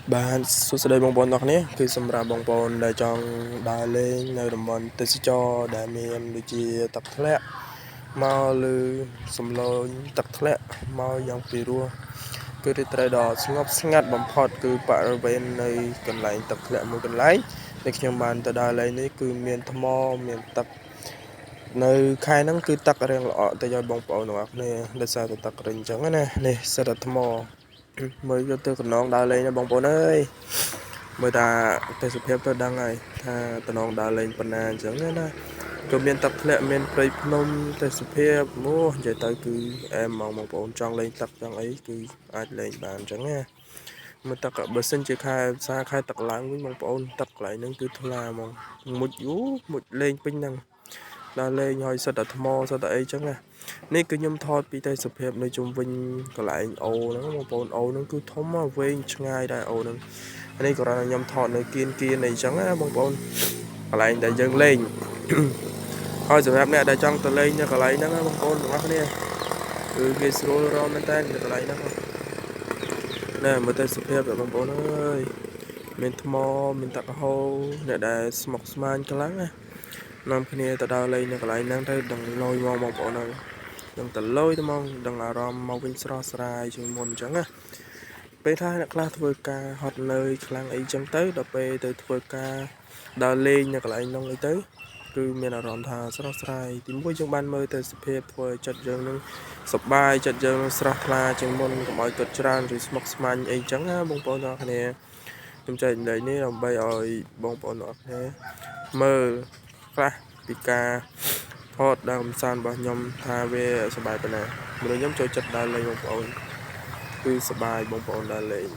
Bạn số đây bong bóng nàyคือสำหรับบองบอลได้จองได้เลยในតំបន់ទេសចរណ៍ដែលមានដូចជាទឹកធ្លាក់មកលើសំឡេងទឹកធ្លាក់មកយ៉ាងពីរោះគឺទីត្រូវដ៏ស្ងប់ស្ងាត់បំផុតគឺបរិវេណនៃកន្លែងទឹកធ្លាក់មួយកន្លែងដែលខ្ញុំបានទៅដល់ឡើយនេះគឺមានថ្មមានទឹកនៅខែហ្នឹងគឺទឹករៀងល្អក់ទៅឲ្យបងប្អូនទាំងអស់គ្នាដោយសារតែទឹករិញអញ្ចឹងណានេះសិតតែថ្មមើលយកទៅកណ្ដងដើរលេងណាបងប្អូនអើយមើលតាទេសភាពទៅដឹងហើយថាតំណងដើរលេងប៉ុណ្ណាអញ្ចឹងណាក៏មានទឹកធ្លាក់មានព្រៃភ្នំទេសភាពអូនិយាយទៅគឺអែមហ្មងបងប្អូនចង់លេងទឹកចង់អីគឺអាចលេងបានអញ្ចឹងណាមើលទឹកបើសិនជាខែផ្សារខែទឹកឡើងវិញបងប្អូនទឹកកន្លែងហ្នឹងគឺថ្លាហ្មងមុជមុជលេងពេញហ្នឹងដើរលេងហើយសិតតែថ្មសិតតែអីចឹងណានេះគឺខ្ញុំថតពីទេសភាពនៅជុំវិញកន្លែងអូហ្នឹងបងប្អូនអូហ្នឹងគឺធំមកវែងឆ្ងាយដែរអូហ្នឹងនេះក៏ខ្ញុំថតនៅគៀនអីចឹងណាបងប្អូនកន្លែងដែលយើងលេងហើយសម្រាប់អ្នកដែលចង់ទៅលេងនៅកន្លែងហ្នឹងបងប្អូនទាំងអស់គ្នាគឺគេស្រួលរកមែនតើនៅកន្លែងហ្នឹងណែមើលទេសភាពបងប្អូនអើយមានថ្មមានទឹកហូរអ្នកដែលស្មុគស្មាញខ្លាំងណានាំគ្នាទៅដល់លេងនៅកន្លែងហ្នឹងទៅដឹងលយមកបងប្អូនហើយដឹងទៅលយទៅមកដឹងអារម្មណ៍មកវិញស្រស់ស្រាយជាងមុនអញ្ចឹងណាពេលថាអ្នកខ្លះធ្វើការហត់នឿយខ្លាំងអីចឹងទៅដល់ពេលទៅធ្វើការដើរលេងនៅកន្លែងហ្នឹងអីទៅគឺមានអារម្មណ៍ថាស្រស់ស្រាយទីមួយយើងបានមើលទៅសភាពធ្វើឲ្យចិត្តយើងនឹងសប្បាយចិត្តយើងនឹងស្រស់ថ្លាជាងមុនកុំឲ្យគិតច្រើនឬស្មុគស្មាញអីចឹងណាបងប្អូនទាំងអស់គ្នាខ្ញុំចែកម្លែកនេះដើម្បីឲ្យបងប្អូនទាំងអស់គ្នាមើលខ្លះពីការថតដើមសានរបស់ខ្ញុំថាវាសប្បាយប៉ុណ្ណាមនុស្សខ្ញុំចូលចិត្តដើរលេងបងប្អូនគឺសប្បាយបងប្អូនដើរលេង